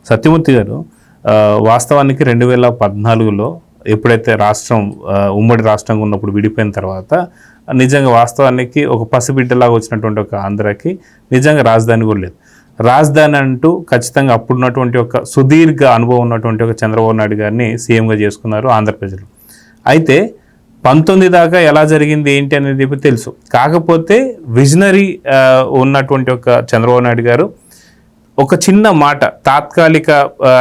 సత్యమూర్తి గారు, వాస్తవానికి 2014లో ఎప్పుడైతే రాష్ట్రం ఉమ్మడి రాష్ట్రంగా ఉన్నప్పుడు విడిపోయిన తర్వాత నిజంగా వాస్తవానికి ఒక పసిబిడ్డలాగా వచ్చినటువంటి ఒక ఆంధ్రాకి నిజంగా రాజధాని కూడా లేదు. రాజధాని అంటూ ఖచ్చితంగా అప్పుడున్నటువంటి ఒక సుదీర్ఘ అనుభవం ఉన్నటువంటి ఒక చంద్రబాబు నాయుడు గారిని సీఎంగా చేసుకున్నారు ఆంధ్ర ప్రజలు. అయితే 19 దాకా ఎలా జరిగింది ఏంటి అనేది తెలుసు. కాకపోతే విజనరీ ఉన్నటువంటి ఒక చంద్రబాబు నాయుడు గారు ఒక చిన్న మాట, తాత్కాలిక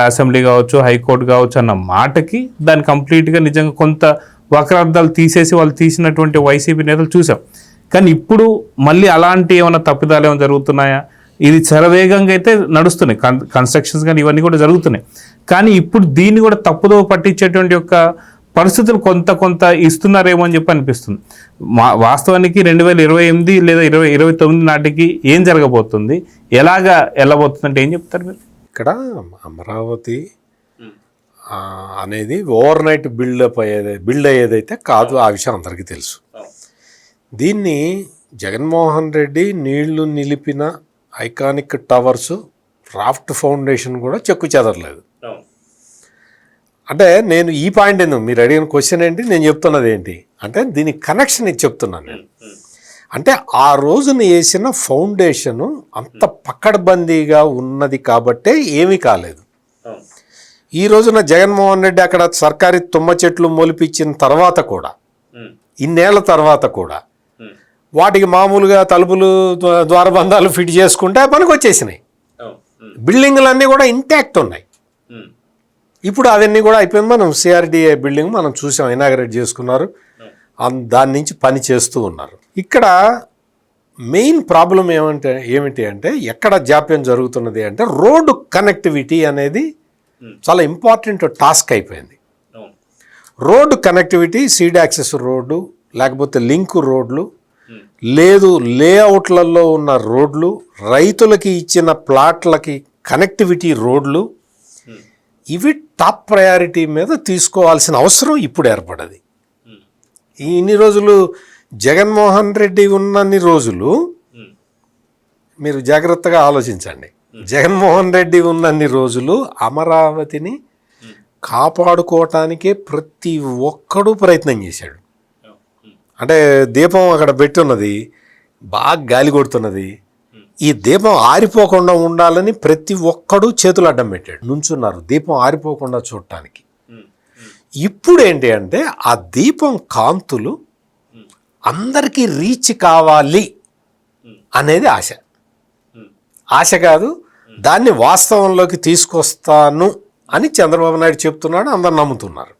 అసెంబ్లీ కావచ్చు, హైకోర్టు కావచ్చు అన్న మాటకి దాన్ని కంప్లీట్గా నిజంగా కొంత వక్రార్థాలు తీసేసి వాళ్ళు తీసినటువంటి వైసీపీ నేతలు చూసాం. కానీ ఇప్పుడు మళ్ళీ అలాంటి ఏమైనా తప్పిదాలు ఏమైనా జరుగుతున్నాయా? ఇది శరవేగంగా అయితే నడుస్తున్నాయి, కన్స్ట్రక్షన్స్ కానీ ఇవన్నీ కూడా జరుగుతున్నాయి. కానీ ఇప్పుడు దీన్ని కూడా తప్పుదో పట్టించేటువంటి యొక్క పరిస్థితులు కొంత ఇస్తున్నారేమో అని చెప్పి అనిపిస్తుంది. వాస్తవానికి 2028 లేదా 2029 నాటికి ఏం జరగబోతుంది, ఎలాగా వెళ్ళబోతుంది అంటే ఏం చెప్తారు మీరు? ఇక్కడ అమరావతి అనేది ఓవర్ నైట్ బిల్డ్ అయ్యేదైతే కాదు, ఆ విషయం అందరికీ తెలుసు. దీన్ని జగన్మోహన్ రెడ్డి నీళ్లు నిలిపిన ఐకానిక్ టవర్స్ రాఫ్ట్ ఫౌండేషన్ కూడా చెక్కు చెదరలేదు. అంటే నేను ఈ పాయింట్ ఎందుకు, మీరు అడిగిన క్వశ్చన్ ఏంటి, నేను చెప్తున్నది ఏంటి అంటే దీనికి కనెక్షన్ ఇది చెప్తున్నాను నేను. అంటే ఆ రోజున వేసిన ఫౌండేషను అంత పక్కడబందీగా ఉన్నది కాబట్టే ఏమీ కాలేదు. ఈ రోజున జగన్మోహన్ రెడ్డి అక్కడ సర్కారీ తుమ్మ చెట్లు మొలిపించిన తర్వాత కూడా, ఇన్నేళ్ల తర్వాత కూడా వాటికి మామూలుగా తలుపులు ద్వారబంధాలు ఫిట్ చేసుకుంటే పనికి వచ్చేసినాయి. బిల్డింగ్లన్నీ కూడా ఇంటాక్ట్ ఉన్నాయి. ఇప్పుడు అవన్నీ కూడా అయిపోయింది. మనం సిఆర్డిఏ బిల్డింగ్ మనం చూసాం, ఇనాగరేట్ చేసుకున్నారు, దాని నుంచి పని చేస్తూ ఉన్నారు. ఇక్కడ మెయిన్ ప్రాబ్లం ఏమిటి అంటే ఎక్కడ జాప్యం జరుగుతున్నది అంటే రోడ్డు కనెక్టివిటీ అనేది చాలా ఇంపార్టెంట్ టాస్క్ అయిపోయింది. Road connectivity, seed access road, లేకపోతే లింక్ రోడ్లు, లేదు లేఅవుట్లలో ఉన్న రోడ్లు, రైతులకి ఇచ్చిన ప్లాట్లకి కనెక్టివిటీ రోడ్లు, ఇవి టాప్ ప్రయారిటీ మీద తీసుకోవాల్సిన అవసరం ఇప్పుడు ఏర్పడది. ఇన్ని రోజులు జగన్మోహన్ రెడ్డి ఉన్నన్ని రోజులు మీరు జాగ్రత్తగా ఆలోచించండి. జగన్మోహన్ రెడ్డి ఉన్నన్ని రోజులు అమరావతిని కాపాడుకోవటానికే ప్రతి ఒక్కడూ ప్రయత్నం చేశాడు. అంటే దీపం అక్కడ పెట్టున్నది, బాగా గాలి కొడుతున్నది, ఈ దీపం ఆరిపోకుండా ఉండాలని ప్రతి ఒక్కడూ చేతులు అడ్డం పెట్టాడు, నుంచున్నారు దీపం ఆరిపోకుండా చూడటానికి. ఇప్పుడు ఏంటి అంటే ఆ దీపం కాంతులు అందరికీ రీచ్ కావాలి అనేది ఆశ. ఆశ కాదు, దాన్ని వాస్తవంలోకి తీసుకొస్తాను అని చంద్రబాబు నాయుడు చెప్తున్నాడు, అందరు నమ్ముతున్నారు.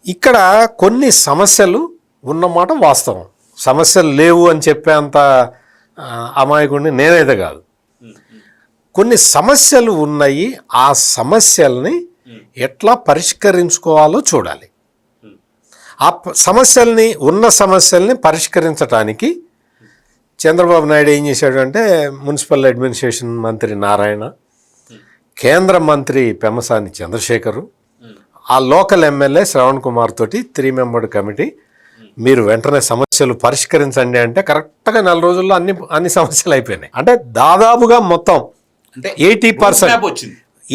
ఇక్కడ కొన్ని సమస్యలు ఉన్నమాట వాస్తవం, సమస్యలు లేవు అని చెప్పేంత అమాయకుడిని నేనైతే కాదు. కొన్ని సమస్యలు ఉన్నాయి, ఆ సమస్యల్ని ఎట్లా పరిష్కరించుకోవాలో చూడాలి. ఆ ఉన్న సమస్యల్ని పరిష్కరించడానికి చంద్రబాబు నాయుడు ఏం చేశాడు అంటే మున్సిపల్ అడ్మినిస్ట్రేషన్ మంత్రి నారాయణ, కేంద్ర మంత్రి పెమ్మసాని చంద్రశేఖరు, ఆ లోకల్ ఎమ్మెల్యే శ్రవణ్ కుమార్ తోటి 3 మెంబర్డ్ కమిటీ, మీరు వెంటనే సమస్యలు పరిష్కరించండి అంటే కరెక్ట్గా 4 రోజుల్లో అన్ని సమస్యలు అయిపోయినాయి. అంటే దాదాపుగా మొత్తం 80%,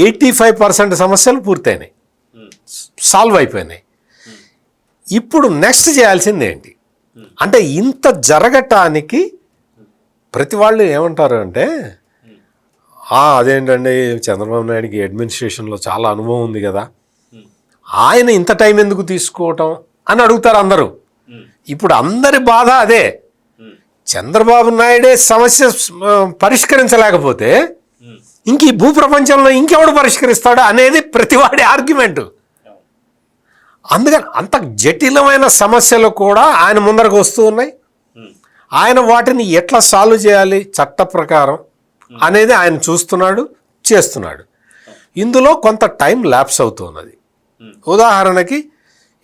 85% సమస్యలు పూర్తయినాయి, సాల్వ్ అయిపోయినాయి. ఇప్పుడు నెక్స్ట్ చేయాల్సింది ఏంటి అంటే, ఇంత జరగటానికి ప్రతి వాళ్ళు ఏమంటారు అంటే, అదేంటండి చంద్రబాబు నాయుడికి అడ్మినిస్ట్రేషన్లో చాలా అనుభవం ఉంది కదా, ఆయన ఇంత టైం ఎందుకు తీసుకోవటం అని అడుగుతారు అందరూ. ఇప్పుడు అందరి బాధ అదే, చంద్రబాబు నాయుడే సమస్య పరిష్కరించలేకపోతే ఇంక ఈ భూప్రపంచంలో ఇంకెవడు పరిష్కరిస్తాడు అనేది ప్రతివాడి ఆర్గ్యుమెంటు. అందుకని అంత జటిలమైన సమస్యలు కూడా ఆయన ముందరకు వస్తూ ఉన్నాయి. ఆయన వాటిని ఎట్లా సాల్వ్ చేయాలి చట్ట ప్రకారం అనేది ఆయన చూస్తున్నాడు, చేస్తున్నాడు. ఇందులో కొంత టైం ల్యాప్స్ అవుతున్నది. ఉదాహరణకి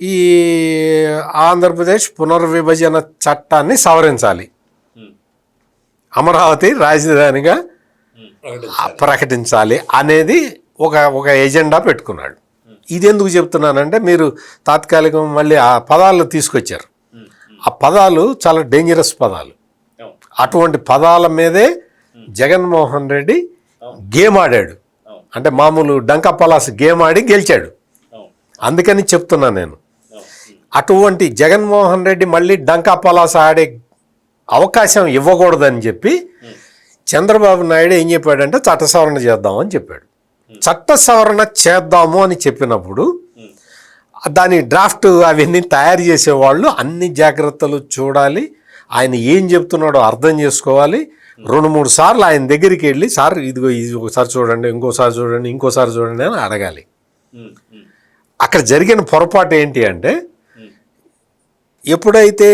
ఈ ఆంధ్రప్రదేశ్ పునర్విభజన చట్టాన్ని సవరించాలి, అమరావతి రాజధానిగా ప్రకటించాలి అనేది ఒక ఎజెండా పెట్టుకున్నాడు. ఇది ఎందుకు చెప్తున్నానంటే, మీరు తాత్కాలికం మళ్ళీ ఆ పదాలు తీసుకొచ్చారు, ఆ పదాలు చాలా డేంజరస్ పదాలు. అటువంటి పదాల మీదే జగన్మోహన్ రెడ్డి గేమ్ ఆడాడు. అంటే మామూలు డంకా పలాస్ గేమ్ ఆడి గెలిచాడు. అందుకని చెప్తున్నా నేను. అటువంటి జగన్మోహన్ రెడ్డి మళ్ళీ డంకా పలాస్ ఆడే అవకాశం ఇవ్వకూడదని చెప్పి చంద్రబాబు నాయుడు ఏం చెప్పాడంటే చట్ట సవరణ చేద్దామని చెప్పాడు. చట్ట సవరణ చేద్దాము అని చెప్పినప్పుడు దాని డ్రాఫ్ట్ అవన్నీ తయారు చేసేవాళ్ళు అన్ని జాగ్రత్తలు చూడాలి, ఆయన ఏం చెప్తున్నాడో అర్థం చేసుకోవాలి. 2-3 సార్లు ఆయన దగ్గరికి వెళ్ళి సార్ ఇదిగో ఇది ఒకసారి చూడండి, ఇంకోసారి చూడండి అని అడగాలి. అక్కడ జరిగిన పొరపాటు ఏంటి అంటే ఎప్పుడైతే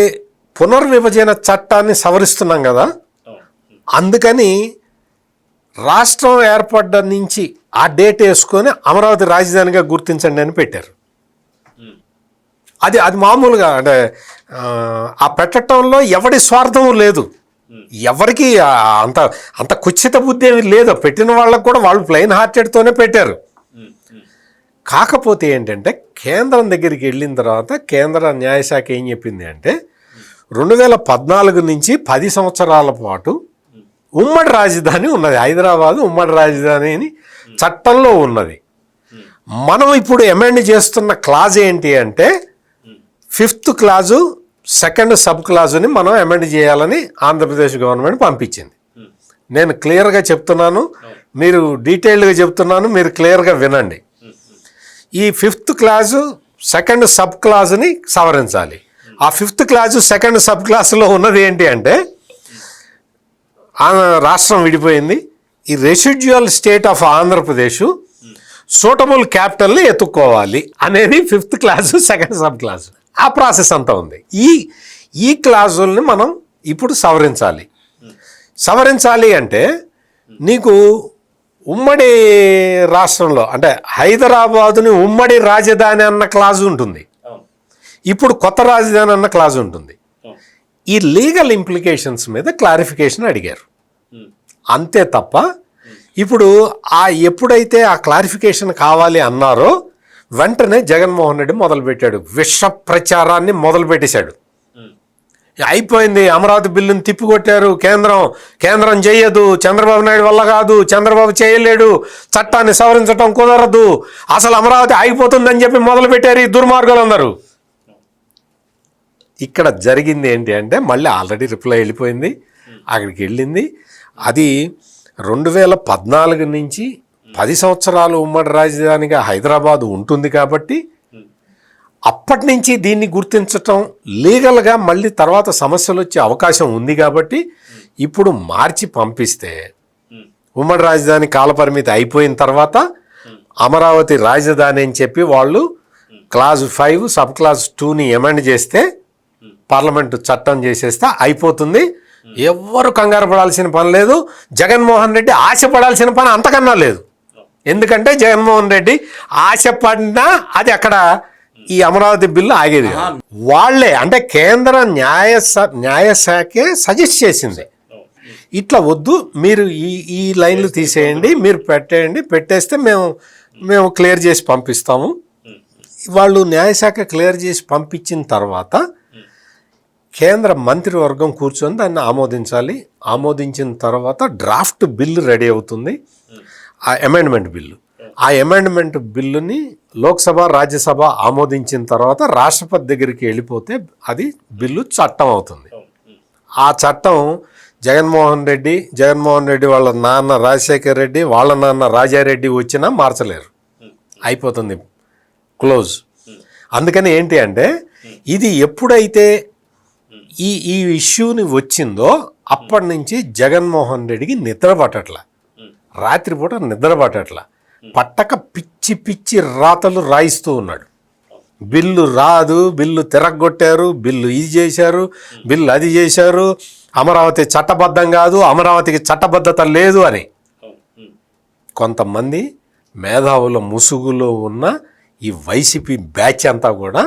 పునర్విభజన చట్టాన్ని సవరిస్తున్నాం కదా, అందుకని రాష్ట్రం ఏర్పడ్డ నుంచి ఆ డేట్ వేసుకొని అమరావతి రాజధానిగా గుర్తించండి అని పెట్టారు. అది మామూలుగా అంటే ఆ పెట్టడంలో ఎవడి స్వార్థం లేదు, ఎవరికి అంత కుచిత బుద్ధి ఏమి లేదు. పెట్టిన వాళ్ళకు కూడా వాళ్ళు ప్లెయిన్ హార్టెడ్తోనే పెట్టారు. కాకపోతే ఏంటంటే కేంద్రం దగ్గరికి వెళ్ళిన తర్వాత కేంద్ర న్యాయశాఖ ఏం చెప్పింది అంటే 2014 నుంచి 10 సంవత్సరాల పాటు ఉమ్మడి రాజధాని ఉన్నది, హైదరాబాదు ఉమ్మడి రాజధాని అని చట్టంలో ఉన్నది. మనం ఇప్పుడు అమెండ్ చేస్తున్న క్లాజ్ ఏంటి అంటే 5th క్లాజు 2nd సబ్ క్లాజుని మనం అమెండ్ చేయాలని ఆంధ్రప్రదేశ్ గవర్నమెంట్ పంపించింది. నేను క్లియర్గా చెప్తున్నాను, మీరు డీటెయిల్డ్గా చెప్తున్నాను, మీరు క్లియర్గా వినండి. ఈ 5th క్లాజు 2nd సబ్ క్లాజుని సవరించాలి. ఆ 5th క్లాజు 2nd సబ్ క్లాసులో ఉన్నది ఏంటి అంటే రాష్ట్రం విడిపోయింది, ఈ residual state of Andhra Pradesh suitable క్యాపిటల్ని ఎత్తుక్కోవాలి అనేది 5th class 2nd sub class. ఆ ప్రాసెస్ అంతా ఉంది. ఈ క్లాజుల్ని మనం ఇప్పుడు సవరించాలి అంటే నీకు ఉమ్మడి రాష్ట్రంలో అంటే హైదరాబాదుని ఉమ్మడి రాజధాని అన్న క్లాజు ఉంటుంది, ఇప్పుడు కొత్త రాజధాని అన్న క్లాజు ఉంటుంది. ఈ లీగల్ ఇంప్లికేషన్స్ మీద క్లారిఫికేషన్ అడిగారు, అంతే తప్ప ఇప్పుడు ఎప్పుడైతే ఆ క్లారిఫికేషన్ కావాలి అన్నారో వెంటనే జగన్మోహన్ రెడ్డి మొదలుపెట్టాడు, విష ప్రచారాన్ని మొదలుపెట్టేశాడు. అయిపోయింది, అమరావతి బిల్లుని తిప్పికొట్టారు, కేంద్రం చేయదు, చంద్రబాబు నాయుడు వల్ల కాదు, చంద్రబాబు చేయలేడు, చట్టాన్ని సవరించడం కుదరదు, అసలు అమరావతి ఆగిపోతుందని చెప్పి మొదలుపెట్టారు ఈ దుర్మార్గులందరూ. ఇక్కడ జరిగింది ఏంటి అంటే మళ్ళీ ఆల్రెడీ రిప్లై వెళ్ళిపోయింది, అక్కడికి వెళ్ళింది. అది 2014 నుంచి 10 సంవత్సరాలు ఉమ్మడి రాజధానిగా హైదరాబాదు ఉంటుంది కాబట్టి అప్పటి నుంచి దీన్ని గుర్తించటం లీగల్గా మళ్ళీ తర్వాత సమస్యలు వచ్చే అవకాశం ఉంది కాబట్టి ఇప్పుడు మార్చి పంపిస్తే ఉమ్మడి రాజధాని కాలపరిమితి అయిపోయిన తర్వాత అమరావతి రాజధాని అని చెప్పి వాళ్ళు క్లాజ్ 5 సబ్ క్లాజ్ 2ని అమెండ్ చేస్తే పార్లమెంటు చట్టం చేసేస్తే అయిపోతుంది. ఎవ్వరు కంగారు పడాల్సిన పని లేదు, జగన్మోహన్ రెడ్డి ఆశపడాల్సిన పని అంతకన్నా లేదు. ఎందుకంటే జగన్మోహన్ రెడ్డి ఆశపడినా అది అక్కడ ఈ అమరావతి బిల్లు ఆగేది. వాళ్ళే అంటే కేంద్ర న్యాయశాఖే సజెస్ట్ చేసింది, ఇట్లా వద్దు మీరు ఈ లైన్లు తీసేయండి, మీరు పెట్టేస్తే మేము క్లియర్ చేసి పంపిస్తాము. వాళ్ళు న్యాయశాఖ క్లియర్ చేసి పంపించిన తర్వాత కేంద్ర మంత్రివర్గం కూర్చొని దాన్ని ఆమోదించాలి. ఆమోదించిన తర్వాత డ్రాఫ్ట్ బిల్లు రెడీ అవుతుంది, ఆ అమెండ్మెంట్ బిల్లు. ఆ అమెండ్మెంట్ బిల్లుని లోక్సభ రాజ్యసభ ఆమోదించిన తర్వాత రాష్ట్రపతి దగ్గరికి వెళ్ళిపోతే అది బిల్లు చట్టం అవుతుంది. ఆ చట్టం జగన్మోహన్ రెడ్డి వాళ్ళ నాన్న రాజశేఖర్ రెడ్డి, వాళ్ళ నాన్న రాజారెడ్డి వచ్చినా మార్చలేరు, అయిపోతుంది, క్లోజ్. అందుకని ఏంటి అంటే ఇది ఎప్పుడైతే ఈ ఇష్యూని వచ్చిందో అప్పటి నుంచి జగన్మోహన్ రెడ్డికి నిద్ర పట్టట్ల, రాత్రిపూట నిద్ర పట్టట్ల, పట్టక పిచ్చి రాతలు రాయిస్తూ ఉన్నాడు. బిల్లు రాదు, బిల్లు తిరగొట్టారు, బిల్లు ఇది చేశారు, బిల్లు అది చేశారు, అమరావతి చట్టబద్ధం కాదు, అమరావతికి చట్టబద్ధత లేదు అని కొంతమంది మేధావుల ముసుగులో ఉన్న ఈ వైసీపీ బ్యాచ్ అంతా కూడా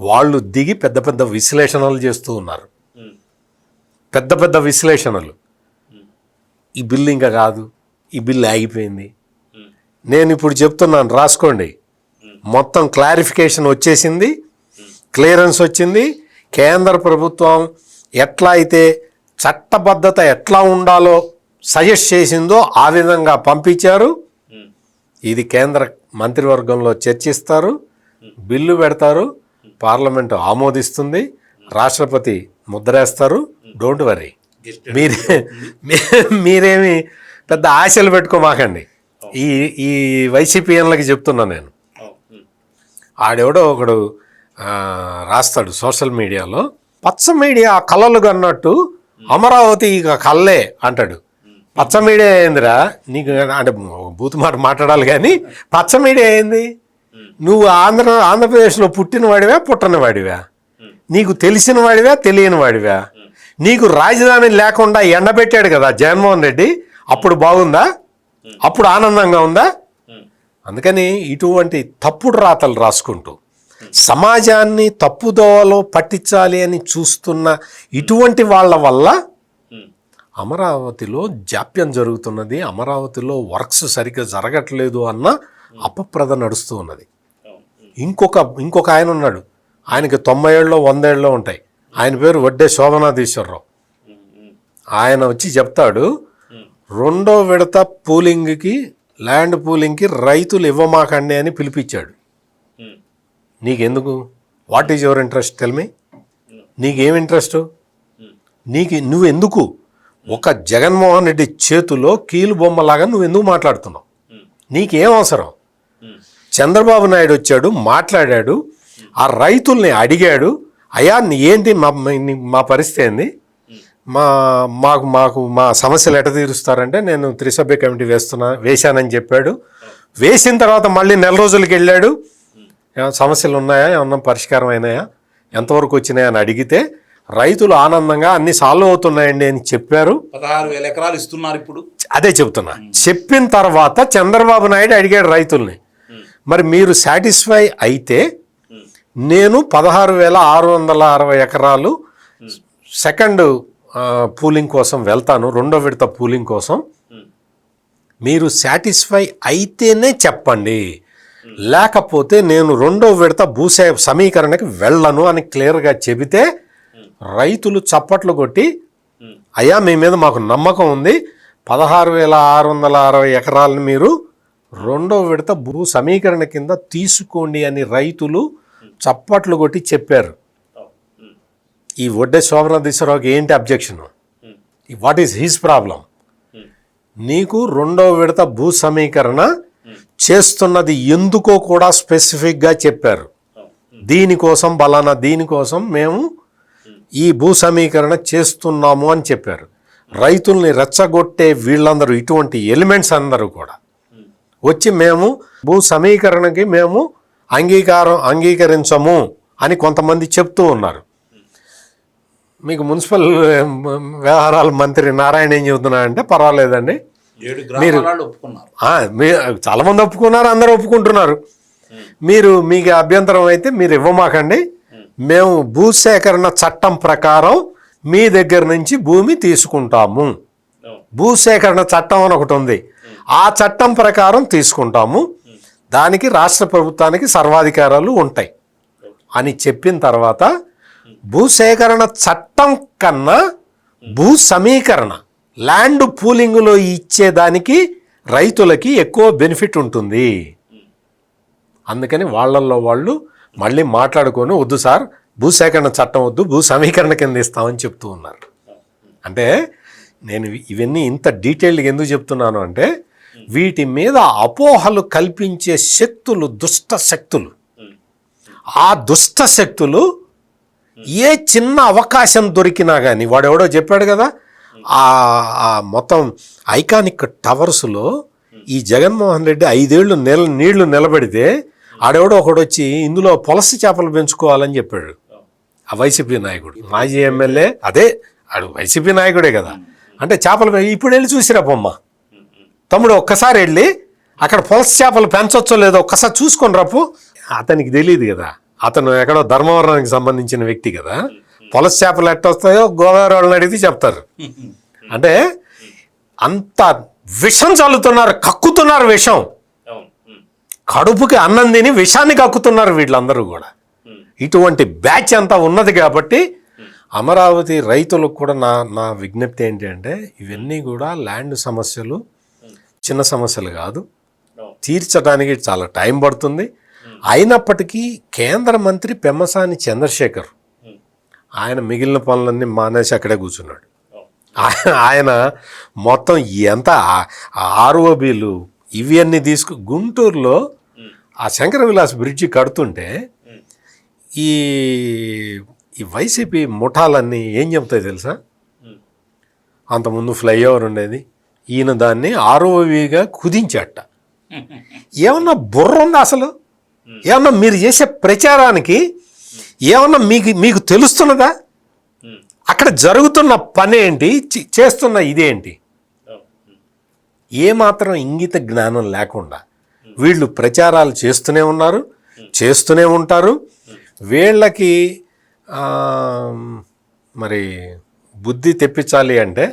వాళ్ళు దిగి పెద్ద విశ్లేషణలు చేస్తూ ఉన్నారు. పెద్ద విశ్లేషణలు, ఈ బిల్లు ఇంకా కాదు, ఈ బిల్లు ఆగిపోయింది. నేను ఇప్పుడు చెప్తున్నాను, రాసుకోండి. మొత్తం క్లారిఫికేషన్ వచ్చేసింది, క్లియరెన్స్ వచ్చింది. కేంద్ర ప్రభుత్వం ఎట్లా అయితే చట్టబద్ధత ఎట్లా ఉండాలో సజెస్ట్ చేసిందో ఆ విధంగా పంపించారు. ఇది కేంద్ర మంత్రివర్గంలో చర్చిస్తారు, బిల్లు పెడతారు, పార్లమెంటు ఆమోదిస్తుంది, రాష్ట్రపతి ముద్రేస్తారు. డోంట్ వరీ, మీరేమి పెద్ద ఆశలు పెట్టుకోమాకండి. ఈ వైసీపీఎన్లకి చెప్తున్నా నేను. ఆడెవడో ఒకడు రాస్తాడు సోషల్ మీడియాలో, పచ్చ మీడియా కళ్ళలు కన్నట్టు అమరావతి ఇక కళ్ళే అంటాడు. పచ్చ మీడియా ఏందిరా నీకు? అంటే బూతు మాట మాట్లాడాలి కానీ పచ్చ మీడియా ఏంది? నువ్వు ఆంధ్రప్రదేశ్లో పుట్టిన వాడివా పుట్టని వాడివా? నీకు తెలిసిన వాడివా తెలియని వాడివా? నీకు రాజధాని లేకుండా ఎండబెట్టాడు కదా జగన్మోహన్ రెడ్డి. అప్పుడు బాగుందా? అప్పుడు ఆనందంగా ఉందా? అందుకని ఇటువంటి తప్పుడు రాతలు రాసుకుంటూ సమాజాన్ని తప్పుదోవలో పట్టించాలి అని చూస్తున్న ఇటువంటి వాళ్ళ వల్ల అమరావతిలో జాప్యం జరుగుతున్నది, అమరావతిలో సరిగ్గా జరగట్లేదు అన్న అపప్రద నడుస్తూ ఉన్నది. ఇంకొక ఆయన ఉన్నాడు, ఆయనకి 90 ఏళ్ళలో 100 ఏళ్ళలో ఉంటాయి. ఆయన పేరు వడ్డే శోభనాధీశ్వరరావు. ఆయన వచ్చి చెప్తాడు, 2వ విడత పూలింగ్కి, ల్యాండ్ పూలింగ్కి రైతులు ఇవ్వమాకండి అని పిలిపించాడు. నీకెందుకు? What is your interest? Tell me. నీకేం ఇంట్రెస్ట్? నువ్వెందుకు ఒక జగన్మోహన్ రెడ్డి చేతిలో కీలు బొమ్మలాగా నువ్వెందుకు మాట్లాడుతున్నావు? నీకేం అవసరం? చంద్రబాబు నాయుడు వచ్చాడు, మాట్లాడాడు, ఆ రైతుల్ని అడిగాడు, అయ్యా ఏంటి మా పరిస్థితి ఏంది, మా సమస్యలు ఎట తీరుస్తారంటే నేను త్రిసభ్య కమిటీ వేశానని చెప్పాడు. వేసిన తర్వాత మళ్ళీ 4 రోజులకి వెళ్ళాడు, సమస్యలు ఉన్నాయా, ఏమన్నా పరిష్కారం అయినాయా, ఎంతవరకు వచ్చినాయా అని అడిగితే రైతులు ఆనందంగా అన్ని సాల్వ్ అవుతున్నాయండి అని చెప్పారు. 16,000 ఎకరాలు ఇస్తున్నారు ఇప్పుడు. అదే చెప్తున్నా. చెప్పిన తర్వాత చంద్రబాబు నాయుడు అడిగాడు రైతుల్ని, మరి మీరు సాటిస్ఫై అయితే నేను 16,660 ఎకరాలు సెకండ్ పూలింగ్ కోసం వెళ్తాను, 2వ విడత పూలింగ్ కోసం. మీరు సాటిస్ఫై అయితేనే చెప్పండి, లేకపోతే నేను 2వ విడత సమీకరణకి వెళ్ళను అని క్లియర్గా చెబితే రైతులు చప్పట్లు కొట్టి, అయ్యా మీ మీద మాకు నమ్మకం ఉంది, 16,660 ఎకరాలను మీరు 2వ విడత సమీకరణ కింద తీసుకోండి అని రైతులు చప్పట్లు కొట్టి చెప్పారు. ఈ వడ్డే శోభనాధీశ్వరరావుకి ఏంటి objection? What is his problem? నీకు 2వ విడత సమీకరణ చేస్తున్నది ఎందుకో కూడా స్పెసిఫిక్గా చెప్పారు. దీనికోసం బలానా, దీనికోసం మేము ఈ సమీకరణ చేస్తున్నాము అని చెప్పారు. రైతుల్ని రెచ్చగొట్టే వీళ్ళందరూ, ఇటువంటి ఎలిమెంట్స్ అందరూ కూడా వచ్చి మేము సమీకరణకి మేము అంగీకరించము అని కొంతమంది చెప్తూ ఉన్నారు. మీకు మున్సిపల్ వ్యవహారాల మంత్రి నారాయణ ఏం చెబుతున్నారంటే, పర్వాలేదండి, 7 గ్రామాలు ఒప్పుకున్నారు. చాలామంది ఒప్పుకున్నారు, అందరూ ఒప్పుకుంటున్నారు. మీకు అభ్యంతరం అయితే మీరు ఇవ్వమాకండి, మేము భూసేకరణ చట్టం ప్రకారం మీ దగ్గర నుంచి భూమి తీసుకుంటాము. భూసేకరణ చట్టం అని ఒకటి ఉంది, ఆ చట్టం ప్రకారం తీసుకుంటాము, దానికి రాష్ట్ర ప్రభుత్వానికి సర్వాధికారాలు ఉంటాయి అని చెప్పిన తర్వాత భూసేకరణ చట్టం కన్నా సమీకరణ ల్యాండ్ పూలింగ్లో ఇచ్చేదానికి రైతులకి ఎక్కువ బెనిఫిట్ ఉంటుంది. అందుకని వాళ్ళల్లో వాళ్ళు మళ్ళీ మాట్లాడుకొని, వద్దు సార్ భూసేకరణ చట్టం వద్దు, సమీకరణ కింద ఇస్తామని చెప్తూ ఉన్నారు. అంటే నేను ఇవన్నీ ఇంత డీటెయిల్గా ఎందుకు చెప్తున్నాను అంటే, వీటి మీద అపోహలు కల్పించే శక్తులు, దుష్ట శక్తులు, ఆ దుష్ట శక్తులు ఏ చిన్న అవకాశం దొరికినా కానీ, వాడెవడో చెప్పాడు కదా, ఆ మొత్తం ఐకానిక్ టవర్స్లో ఈ జగన్మోహన్ రెడ్డి 5 ఏళ్ళు నీళ్లు నిలబెడితే ఆడెవడో ఒకడు వచ్చి ఇందులో పులస చేపలు పెంచుకోవాలని చెప్పాడు. ఆ వైసీపీ నాయకుడు, మాజీ ఎమ్మెల్యే, అదే ఆడు వైసీపీ నాయకుడే కదా. అంటే చేపలు ఇప్పుడు వెళ్ళి చూసిరా బొమ్మ తమ్ముడు, ఒక్కసారి వెళ్ళి అక్కడ పులస చేపలు పెంచొచ్చో లేదో ఒక్కసారి చూసుకొని రాపు. అతనికి తెలియదు కదా, అతను ఎక్కడో ధర్మవరానికి సంబంధించిన వ్యక్తి కదా. పులస చేపలు ఎట్టొస్తాయో గోదావరి వాళ్ళని అడిగితే చెప్తారు. అంటే అంత విషం చల్లుతున్నారు, కక్కుతున్నారు విషం, కడుపుకి అన్నం తిని విషాన్ని కక్కుతున్నారు వీళ్ళందరూ కూడా. ఇటువంటి బ్యాచ్ అంతా ఉన్నది కాబట్టి అమరావతి రైతులకు కూడా నా విజ్ఞప్తి ఏంటి అంటే, ఇవన్నీ కూడా ల్యాండ్ సమస్యలు చిన్న సమస్యలు కాదు. తీర్చడానికి చాలా టైం పడుతుంది. అయినప్పటికీ కేంద్ర మంత్రి పెమ్మసాని చంద్రశేఖర్ ఆయన మిగిలిన పనులన్నీ మానేసి అక్కడే కూర్చున్నాడు. ఆయన మొత్తం ఎంత ఆర్ఓబీలు ఇవి అన్నీ గుంటూరులో ఆ శంకర విలాస్ బ్రిడ్జి కడుతుంటే ఈ వైసీపీ ముఠాలన్నీ ఏం చెప్తాయి తెలుసా? అంతకుముందు ఫ్లైఓవర్ ఉండేది, ఈయన దాన్ని ఆర్ఓవిగా కుదించట. ఏమన్నా బుర్ర ఉందా అసలు? ఏమన్నా మీరు చేసే ప్రచారానికి ఏమన్నా మీకు తెలుస్తున్నదా? అక్కడ జరుగుతున్న పని ఏంటి, చేస్తున్న ఇదేంటి? ఏమాత్రం ఇంగిత జ్ఞానం లేకుండా వీళ్ళు ప్రచారాలు చేస్తూనే ఉన్నారు, చేస్తూనే ఉంటారు. వీళ్ళకి మరి బుద్ధి తెప్పించాలి అంటే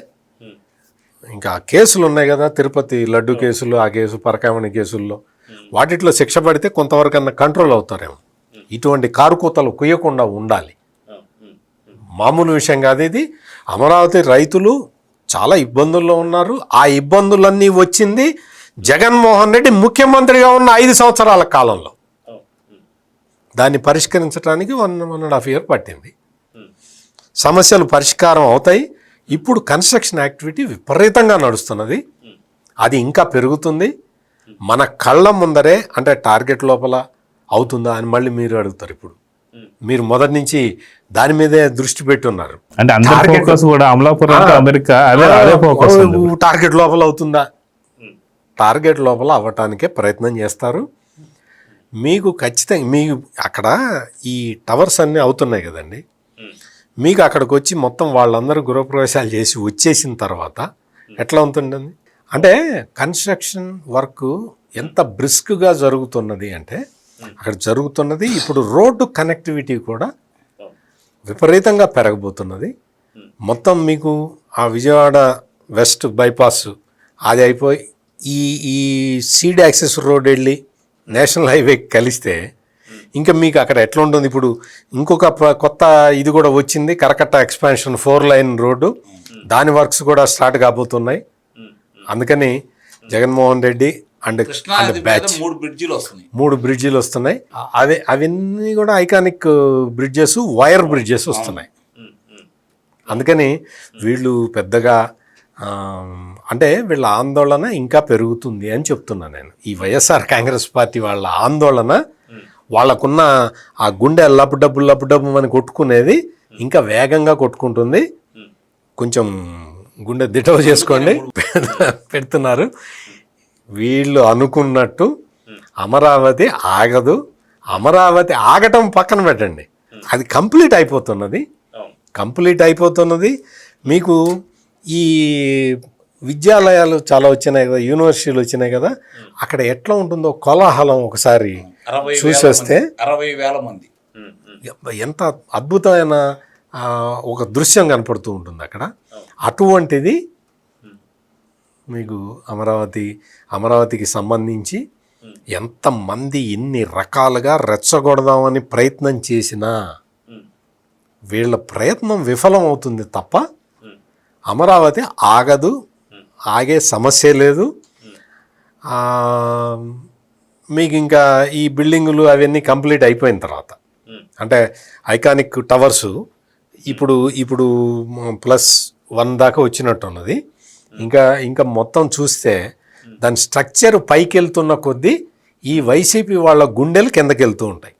ఇంకా కేసులు ఉన్నాయి కదా, తిరుపతి లడ్డు కేసులు, ఆ కేసు పరకామణి కేసుల్లో వాటిట్లో శిక్ష పడితే కొంతవరకన్నా కంట్రోల్ అవుతారేమో. ఇటువంటి కారుకూతలు కుయ్యకుండా ఉండాలి. మామూలు విషయం కాదు ఇది. అమరావతి రైతులు చాలా ఇబ్బందుల్లో ఉన్నారు. ఆ ఇబ్బందులన్నీ వచ్చింది జగన్మోహన్ రెడ్డి ముఖ్యమంత్రిగా ఉన్న 5 సంవత్సరాల కాలంలో. దాన్ని పరిష్కరించడానికి 1.5 years పట్టింది. సమస్యలు పరిష్కారం అవుతాయి. ఇప్పుడు కన్స్ట్రక్షన్ యాక్టివిటీ విపరీతంగా నడుస్తున్నది, అది ఇంకా పెరుగుతుంది. మన కళ్ళ ముందరే, అంటే టార్గెట్ లోపల అవుతుందా అని మళ్ళీ మీరు అడుగుతారు. ఇప్పుడు మీరు మొదటి నుంచి దాని మీదే దృష్టి పెట్టి ఉన్నారు. అంటే అందరి ఫోకస్ కూడా అమలాపురం అంటే అమెరికా, అదే ఫోకస్. టార్గెట్ లోపల అవుతుందా? టార్గెట్ లోపల అవ్వటానికే ప్రయత్నం చేస్తారు. మీకు ఖచ్చితంగా మీకు అక్కడ ఈ టవర్స్ అన్నీ అవుతున్నాయి కదండి, మీకు అక్కడికి వచ్చి మొత్తం వాళ్ళందరూ గృహప్రవేశాలు చేసి వచ్చేసిన తర్వాత ఎట్లా ఉంటుందండి? అంటే కన్స్ట్రక్షన్ వర్క్ ఎంత బ్రిస్క్గా జరుగుతున్నది అంటే అక్కడ జరుగుతున్నది. ఇప్పుడు రోడ్డు కనెక్టివిటీ కూడా విపరీతంగా పెరగబోతున్నది. మొత్తం మీకు ఆ విజయవాడ వెస్ట్ బైపాస్ అది అయిపోయి ఈ సీడ్ యాక్సెస్ రోడ్ వెళ్ళి నేషనల్ హైవే కలిస్తే ఇంకా మీకు అక్కడ ఎట్లా ఉంటుంది? ఇప్పుడు ఇంకొక కొత్త ఇది కూడా వచ్చింది, కరకట్ట ఎక్స్పాన్షన్ 4 lane రోడ్డు, దాని వర్క్స్ కూడా స్టార్ట్ కాబోతున్నాయి. అందుకని జగన్మోహన్ రెడ్డి అండ్ బ్యాచ్ 3 బ్రిడ్జిలు వస్తున్నాయి. అవన్నీ కూడా ఐకానిక్ బ్రిడ్జెస్, వైర్ బ్రిడ్జెస్ వస్తున్నాయి. అందుకని వీళ్ళు పెద్దగా అంటే వీళ్ళ ఆందోళన ఇంకా పెరుగుతుంది అని చెప్తున్నాను నేను. ఈ వైఎస్ఆర్ కాంగ్రెస్ పార్టీ వాళ్ళ ఆందోళన, వాళ్ళకున్న ఆ గుండె లబ్బు డబ్బు అని కొట్టుకునేది ఇంకా వేగంగా కొట్టుకుంటుంది. కొంచెం గుండె దిటవ చేసుకోండి. పెడుతున్నారు. వీళ్ళు అనుకున్నట్టు అమరావతి ఆగదు. అమరావతి ఆగటం పక్కన పెట్టండి, అది కంప్లీట్ అయిపోతున్నది. మీకు ఈ విద్యాలయాలు చాలా వచ్చినాయి కదా, యూనివర్సిటీలు వచ్చినాయి కదా, అక్కడ ఎట్లా ఉంటుందో కోలాహలం ఒకసారి చూసి వస్తే 60,000 మంది ఎంత అద్భుతమైన ఒక దృశ్యం కనపడుతూ ఉంటుంది అక్కడ. అటువంటిది మీకు అమరావతికి సంబంధించి ఎంతమంది ఎన్ని రకాలుగా రెచ్చగొడదామని ప్రయత్నం చేసినా వీళ్ళ ప్రయత్నం విఫలం అవుతుంది తప్ప అమరావతి ఆగదు, ఆగే సమస్య లేదు. మీకు ఇంకా ఈ బిల్డింగులు అవన్నీ కంప్లీట్ అయిపోయిన తర్వాత, అంటే ఐకానిక్ టవర్సు ఇప్పుడు +1 దాకా వచ్చినట్టున్నది. ఇంకా మొత్తం చూస్తే దాని స్ట్రక్చర్ పైకి వెళ్తున్న కొద్దీ ఈ వైసీపీ వాళ్ళ గుండెలు కిందకి వెళ్తూ ఉంటాయి.